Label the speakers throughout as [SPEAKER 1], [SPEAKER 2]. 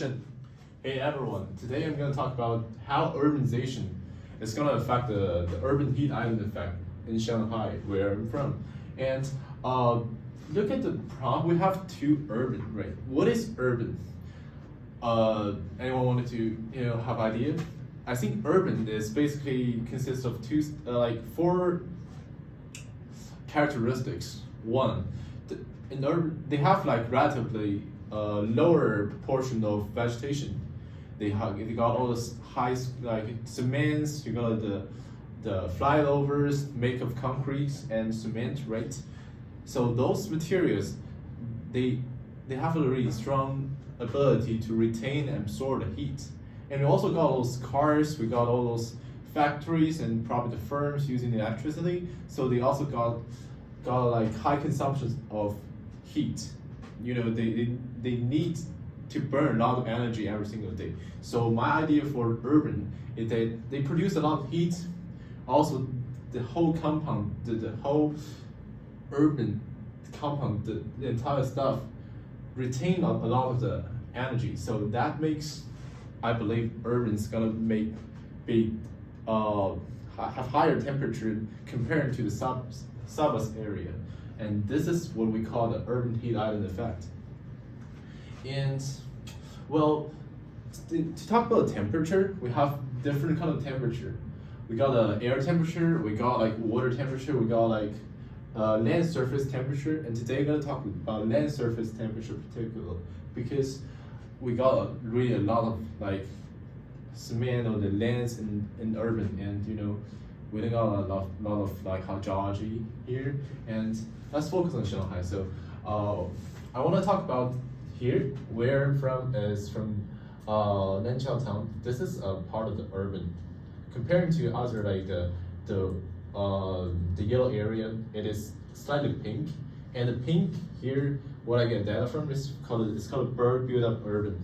[SPEAKER 1] Hey everyone, today I'm going to talk about how urbanization is going to affect the urban heat island effect in Shanghai, where I'm from. And look at the problem. We have two urban, right? What is urban? Anyone wanted to have idea? I think urban is basically consists of four characteristics. One, in urban they have like relatively lower proportion of vegetation. They got all this high like cements. You got the flyovers made of concrete and cement, right? So those materials, they have a really strong ability to retain and absorb the heat. And we also got all those cars. We got all those factories and probably the firms using electricity. So they also got like high consumption of heat. They need to burn a lot of energy every single day. So my idea for urban is that they produce a lot of heat. Also, the whole compound, the whole urban compound, the entire stuff retain a lot of the energy. So that makes, I believe, urban's gonna have higher temperature compared to the suburbs area. And this is what we call the urban heat island effect. And well, to talk about temperature, we have different kind of temperature. We got air temperature, we got like water temperature, we got like land surface temperature. And today I'm gonna talk about land surface temperature particularly because we got really a lot of like cement on the lands in urban, and we got a lot of like hydrology here. And let's focus on Shanghai. So I want to talk about here where I'm from is from Nanqiao town. This is a part of the urban. Comparing to other like the yellow area, it is slightly pink. And the pink here, what I get data from is called bird built up urban.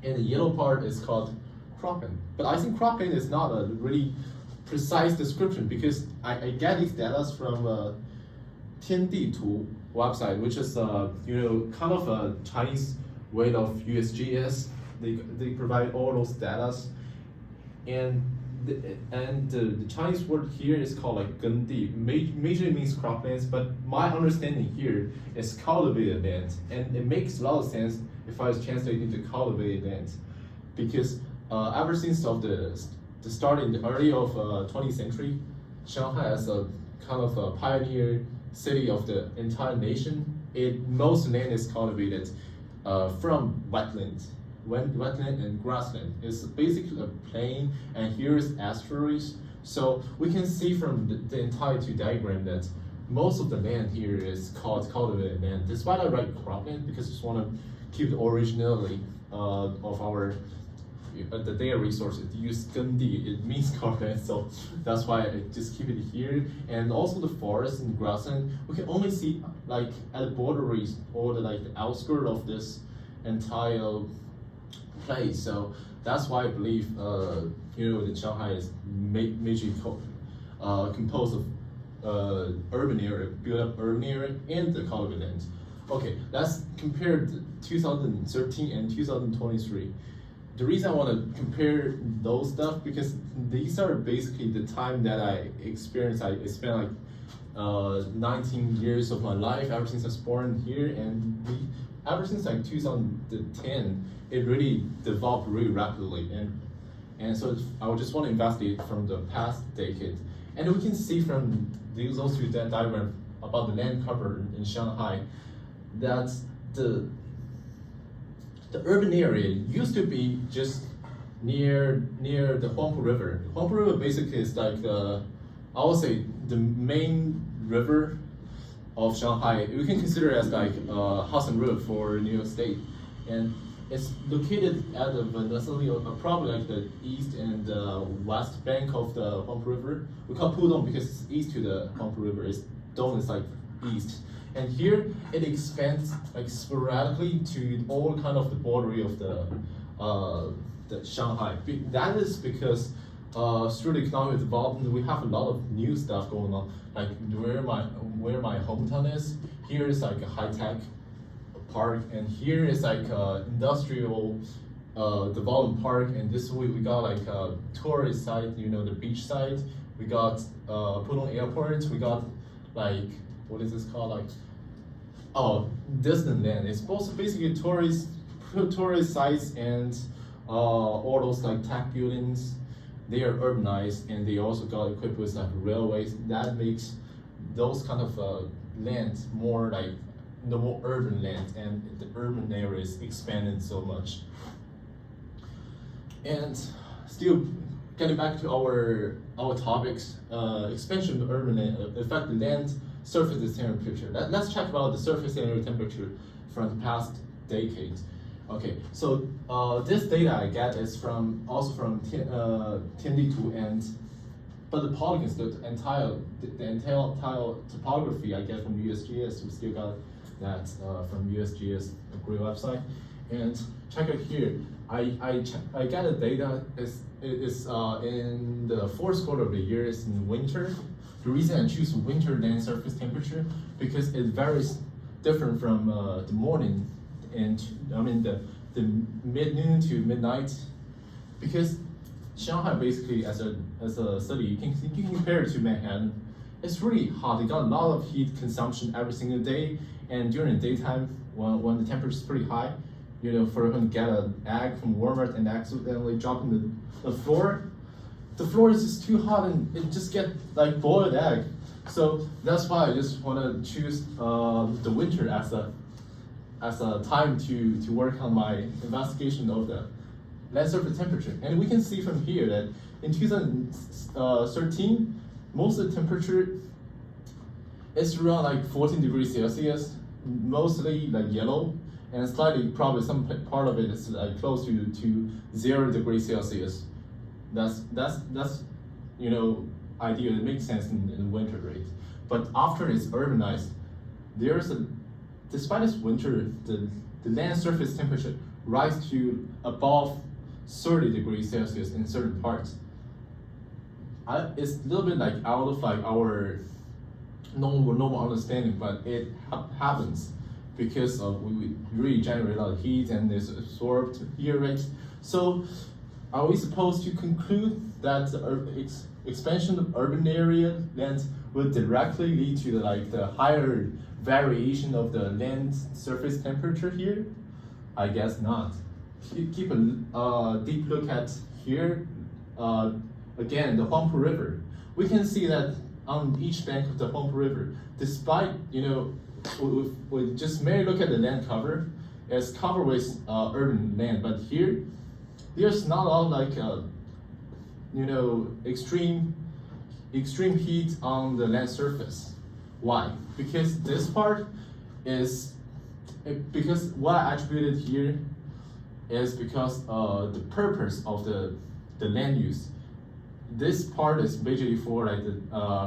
[SPEAKER 1] And the yellow part is called cropland. But I think cropland is not a really precise description because I get these data from 天地图 website, which is kind of a Chinese way of USGS. They provide all those data, and the Chinese word here is called like 耕地. Majorly means croplands, but my understanding here is cultivated land, and it makes a lot of sense if I was translating to cultivated land, because ever since of the start in the early of 20th century, Shanghai as a kind of a pioneer city of the entire nation, most land is cultivated from wetland. Wetland and grassland is basically a plain, and here is estuaries. So we can see from the entire two diagram that most of the land here is called cultivated land. Despite I write cropland because I just want to keep the originality of our the data resources. Use 耕地, it means cropland, so that's why I just keep it here. And also the forest and grassland, we can only see like at the borderies or the outskirts of this entire place. So that's why I believe the Shanghai is majorly composed of urban area, built up urban area, and the cultivated land. Okay, let's compare 2013 and 2023. The reason I want to compare those stuff because these are basically the time that I experienced. I spent like 19 years of my life ever since I was born here, and ever since like 2010, it really developed really rapidly. And so I would just want to investigate from the past decade, and we can see from those two diagrams about the land cover in Shanghai that the urban area used to be just near the Huangpu River. Huangpu River basically is like I would say the main river of Shanghai. We can consider it as like Hudson River for New York State, and it's located at probably like the east and west bank of the Huangpu River. We call Pudong because it's east to the Huangpu River. Dong is like east. And here it expands like sporadically to all kind of the border of the Shanghai. That is because through the economic development, we have a lot of new stuff going on. Like where my hometown is, here is like a high tech park, and here is like industrial development park, and this way we got like a tourist site, you know, the beach side. We got Pudong Airport. We got like, what is this called? Like, oh, Disneyland. It's both basically tourist sites and all those like tech buildings. They are urbanized, and they also got equipped with like railways. That makes those kind of land more like the more urban land, and the urban areas expanded so much. And still getting back to our topics, expansion of urban land affect the land surface temperature. Let's check about the surface area temperature from the past decades. Okay, so this data I get is also from TND2, but the polygons, the entire topography I get from USGS. We still got that from USGS, a great website. And check it here. I get the data is in the fourth quarter of the year is in winter. The reason I choose winter land surface temperature because it varies different from the morning and the mid-noon to midnight. Because Shanghai basically as a city, you can compare it to Manhattan. It's really hot. They got a lot of heat consumption every single day, and during the daytime when the temperature is pretty high, you know, for when you get an egg from Walmart and accidentally drop in the floor, the floor is just too hot and it just get like boiled egg. So that's why I just want to choose the winter as a time to work on my investigation of the land surface temperature. And we can see from here that in 2013, most of the temperature is around like 14 degrees Celsius, mostly like yellow, and slightly probably some part of it is like close to 0 degrees Celsius. That's you know, ideal. It makes sense in winter, right? But after it's urbanized, despite this winter, the land surface temperature rise to above 30 degrees Celsius in certain parts. It's a little bit like out of like our normal understanding, but it happens because we really generate a lot of heat and it's absorbed here, right? So are we supposed to conclude that the expansion of urban area land will directly lead to the higher variation of the land surface temperature here? I guess not. Keep a deep look at here. Again, the Huangpu River. We can see that on each bank of the Huangpu River, despite, you know, we just merely look at the land cover, it's covered with urban land, but here, there's not all like, you know, extreme heat on the land surface. Why? Because this part is, because what I attributed here is because the purpose of the land use. This part is basically for like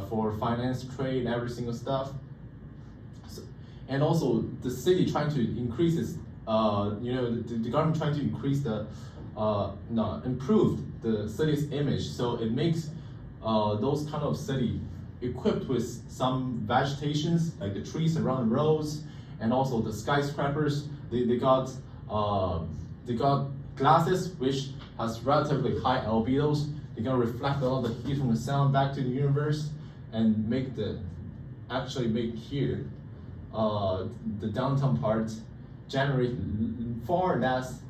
[SPEAKER 1] for finance, trade, every single stuff. So, and also the city trying to increase its, you know, the government trying to increase improve the city's image. So it makes those kind of city equipped with some vegetations, like the trees around the roads, and also the skyscrapers. They got glasses which has relatively high albedos. They're gonna reflect all the heat from the sun back to the universe and make here the downtown part generate far less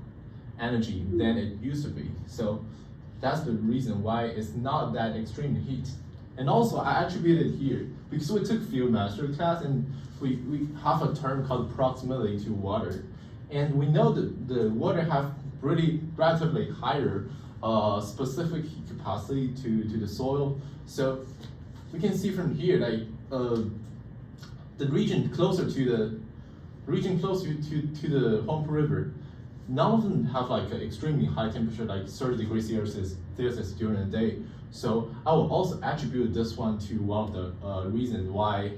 [SPEAKER 1] energy than it used to be. So that's the reason why it's not that extreme heat. And also I attributed here because we took field master class and we have a term called proximity to water. And we know that the water have really relatively higher specific heat capacity to the soil. So we can see from here like the region closer to the Huangpu River, none of them have like an extremely high temperature, like 30 degrees Celsius during the day. So I will also attribute this one to one of the reasons why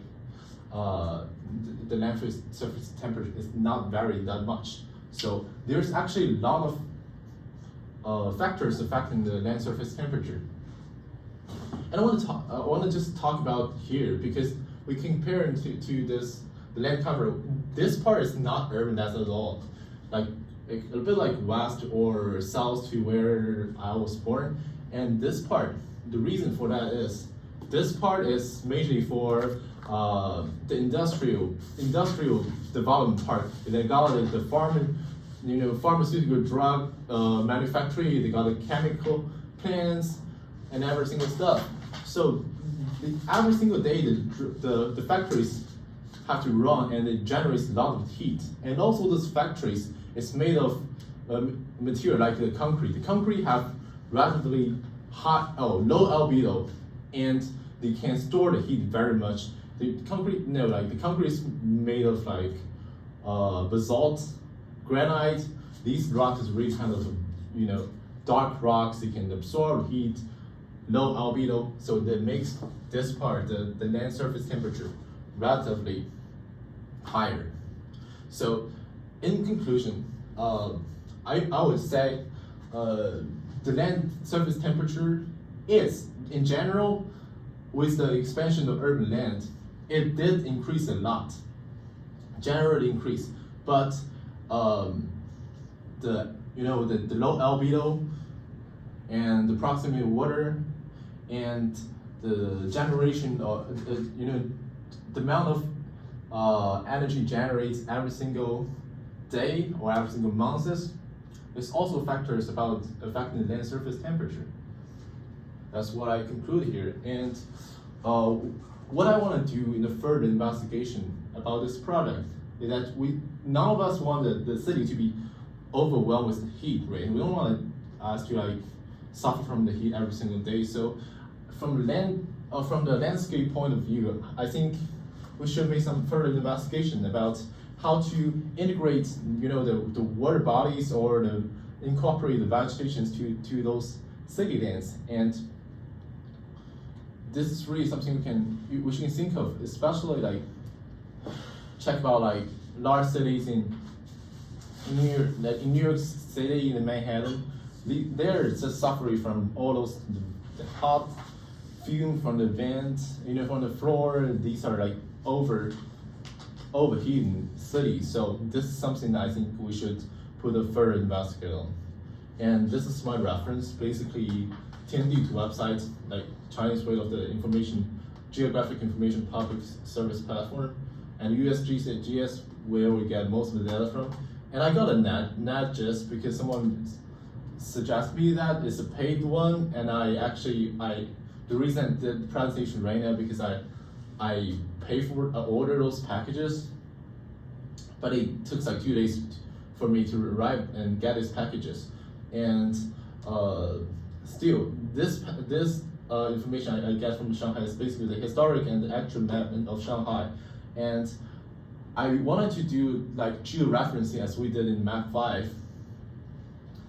[SPEAKER 1] the land surface temperature is not varied that much. So there's actually a lot of factors affecting the land surface temperature. And I want to just talk about here because we compare to this the land cover, this part is not urbanized at all. Like a bit like west or south to where I was born. And this part, the reason for that is, this part is mainly for the industrial development part. They got the pharmaceutical drug manufacturing, they got the chemical plants and every single stuff. So every single day the factories have to run, and it generates a lot of heat. And also those factories is made of material like the concrete. The concrete have relatively low albedo, and they can store the heat very much. The concrete, the concrete is made of like basalt, granite. These rocks is really kind of dark rocks. They can absorb heat, low albedo, so that makes this part, the land surface temperature, relatively higher. So in conclusion, I would say the land surface temperature is, in general, with the expansion of urban land, it did increase a lot, generally increase, but the low albedo and the proximity of water and the generation of the amount of energy generates every single day or every single month is also factors about affecting the land surface temperature. That's what I conclude here. And what I want to do in the further investigation about this product is that none of us want the city to be overwhelmed with the heat, right? We don't want us to suffer from the heat every single day. So from the landscape point of view, I think we should make some further investigation about how to integrate the water bodies or incorporate the vegetations to those city lands. And this is really something we should think of, especially check about large cities in New York City, in Manhattan. They're just suffering from all those the hot fume from the vent, from the floor. These are overheating cities. So this is something that I think we should put a further investigate on. And this is my reference, basically TND website, Chinese way of the geographic information public service platform, and USGS, where we get most of the data from. And I got a net just because someone suggested me that it's a paid one, and the reason I did the presentation right now because I ordered those packages, but it took 2 days for me to arrive and get these packages. And still, this information I get from Shanghai is basically the historic and the actual map of Shanghai. And I wanted to do georeferencing as we did in map 5.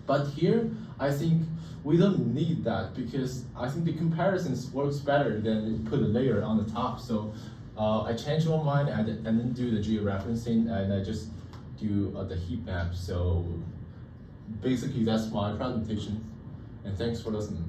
[SPEAKER 1] But here, I think we don't need that because I think the comparisons works better than put a layer on the top. So I changed my mind and then do the georeferencing, and I just do the heat map. So basically that's my presentation, and thanks for listening.